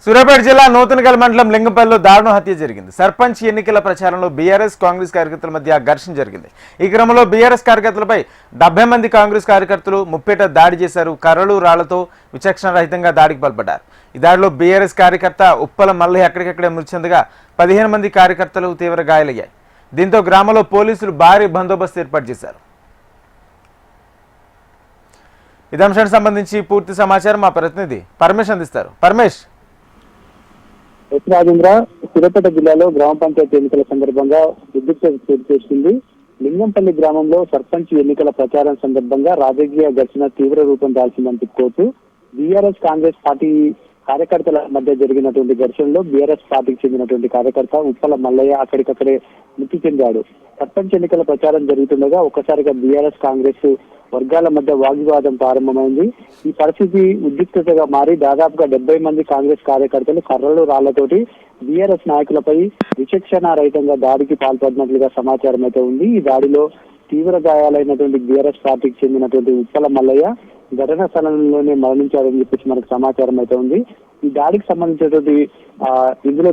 సూర్యాపేట జిల్లా నూతనగల్ మండలం లింగంపల్లిలో దారుణ హత్య జరిగింది. సర్పంచ్ ఎన్నికల ప్రచారంలో బీఆర్ఎస్ కాంగ్రెస్ కార్యకర్తల మధ్య ఘర్షణ జరిగింది. ఈ క్రమంలో బీఆర్ఎస్ కార్యకర్తలపై 70 మంది కాంగ్రెస్ కార్యకర్తలు ముప్పేట దాడి చేశారు. కర్రలు రాళ్లతో విచక్షణ రహితంగా దాడికి పాల్పడ్డారు. ఈ దాడిలో బీఆర్ఎస్ కార్యకర్త ఉప్పల మల్లయ్య అక్కడికక్కడే మృతి చెందగా 15 మంది కార్యకర్తలు తీవ్ర గాయాలయ్యాయి. దీంతో గ్రామంలో పోలీసులు భారీ బందోబస్తు ఏర్పాటు చేశారు. ఇదే అంశానికి సంబంధించి పూర్తి సమాచారం మా ప్రతినిధి పరమేష్ అందిస్తారు. పరమేష్. రాజేంద్ర, సూర్యాపేట జిల్లాలో గ్రామ పంచాయతీ ఎన్నికల సందర్భంగా ఉద్రిక్తత చోటు చేసుకుంది. లింగంపల్లి గ్రామంలో సర్పంచ్ ఎన్నికల ప్రచారం సందర్భంగా రాజకీయ ఘర్షణ తీవ్ర రూపం దాల్చిందని చెప్పుకోవచ్చు. బీఆర్ఎస్ కాంగ్రెస్ పార్టీ కార్యకర్తల మధ్య జరిగినటువంటి ఘర్షణలో బీఆర్ఎస్ పార్టీకి చెందినటువంటి కార్యకర్త ఉప్పల మల్లయ్య అక్కడికక్కడే మృతి చెందాడు. సర్పంచ్ ఎన్నికల ప్రచారం జరుగుతుండగా ఒక్కసారిగా బీఆర్ఎస్ కాంగ్రెస్ వర్గాల మధ్య వాగ్వివాదం ప్రారంభమైంది. ఈ పరిస్థితి ఉద్రిక్తతగా మారి దాదాపుగా 70 మంది కాంగ్రెస్ కార్యకర్తలు కర్రలు రాళ్లతోటి బీఆర్ఎస్ నాయకులపై విచక్షణారహితంగా దాడికి పాల్పడినట్లుగా సమాచారం అయితే ఉంది. ఈ దాడిలో తీవ్ర గాయాలైనటువంటి బీఆర్ఎస్ పార్టీకి చెందినటువంటి ఉప్పల మల్లయ్య ఘటనా స్థలంలోనే మరణించారని చెప్పేసి మనకు సమాచారం అయితే ఉంది. ఈ దాడికి సంబంధించినటువంటి ఇందులో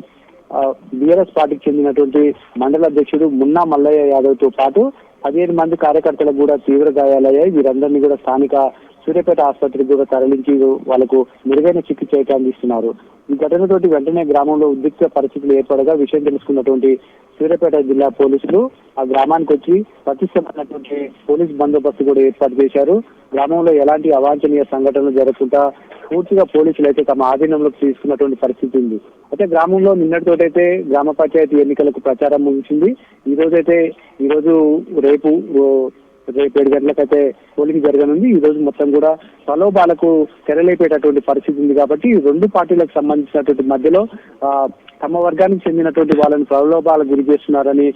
బీఆర్ఎస్ పార్టీకి చెందినటువంటి మండల అధ్యక్షుడు మున్నా మల్లయ్య యాదవ్ తో పాటు 15 మంది కార్యకర్తలకు కూడా తీవ్ర గాయాలయ్యాయి. వీరందరినీ కూడా స్థానిక సూర్యాపేట ఆసుపత్రికి కూడా తరలించి వాళ్లకు మెరుగైన చికిత్స అందిస్తున్నారు. ఈ ఘటనతోటి వెంటనే గ్రామంలో ఉద్రిక్త పరిస్థితులు ఏర్పడగా విషయం తెలుసుకున్నటువంటి సూర్యాపేట జిల్లా పోలీసులు ఆ గ్రామానికి వచ్చి పటిష్టమైనటువంటి పోలీస్ బందోబస్తు కూడా ఏర్పాటు చేశారు. గ్రామంలో ఎలాంటి అవాంఛనీయ సంఘటనలు జరగకుండా పూర్తిగా పోలీసులు అయితే తమ ఆధీనంలోకి తీసుకున్నటువంటి పరిస్థితి ఉంది. అయితే గ్రామంలో నిన్నటితోటైతే గ్రామ పంచాయతీ ఎన్నికలకు ప్రచారం ముగిసింది. ఈ రోజు రేపు 7 గంటలకైతే పోలింగ్ జరగనుంది. ఈ రోజు మొత్తం కూడా ప్రలోభాలకు తెరలేపేటటువంటి పరిస్థితి ఉంది. కాబట్టి 2 పార్టీలకు సంబంధించినటువంటి మధ్యలో తమ వర్గానికి చెందినటువంటి వాళ్ళని ప్రలోభాలకు గురి చేస్తున్నారని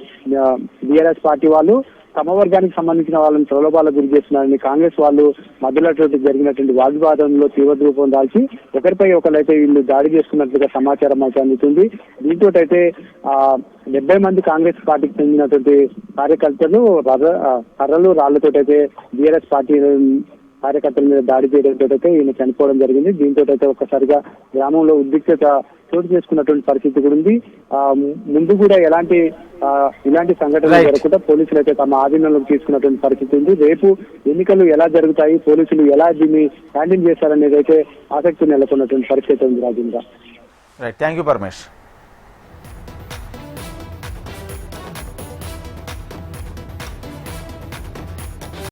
బీఆర్ఎస్ పార్టీ వాళ్ళు, తమ వర్గానికి సంబంధించిన వాళ్ళని ప్రలోభాలకు గురి చేస్తున్నారని కాంగ్రెస్ వాళ్ళు మధ్యలో జరిగినటువంటి వాగ్వివాదంలో తీవ్ర రూపం దాల్చి ఒకరిపై ఒకరైతే వీళ్ళు దాడి చేసుకున్నట్లుగా సమాచారం అయితే అందుతుంది. దీంతో అయితే 70 మంది కాంగ్రెస్ పార్టీకి చెందినటువంటి కార్యకర్తలు కర్రలు రాళ్లతోటైతే బీఆర్ఎస్ పార్టీ కార్యకర్తల మీద దాడి చేయడంతో అయితే ఈయన చనిపోవడం జరిగింది. దీంతో అయితే ఒక్కసారిగా గ్రామంలో ఉద్రిక్తత చోటు చేసుకున్నటువంటి పరిస్థితి కూడా ఉంది. ముందు కూడా ఇలాంటి సంఘటనలు జరగకుండా పోలీసులు అయితే తమ ఆధీనంలోకి తీసుకున్నటువంటి పరిస్థితి ఉంది. రేపు ఎన్నికలు ఎలా జరుగుతాయి, పోలీసులు ఎలా దీన్ని హ్యాండిల్ చేశారనేది అయితే ఆసక్తి నెలకొన్నటువంటి పరిస్థితి ఉంది. రాజేంద్ర. Thank you Paramesh.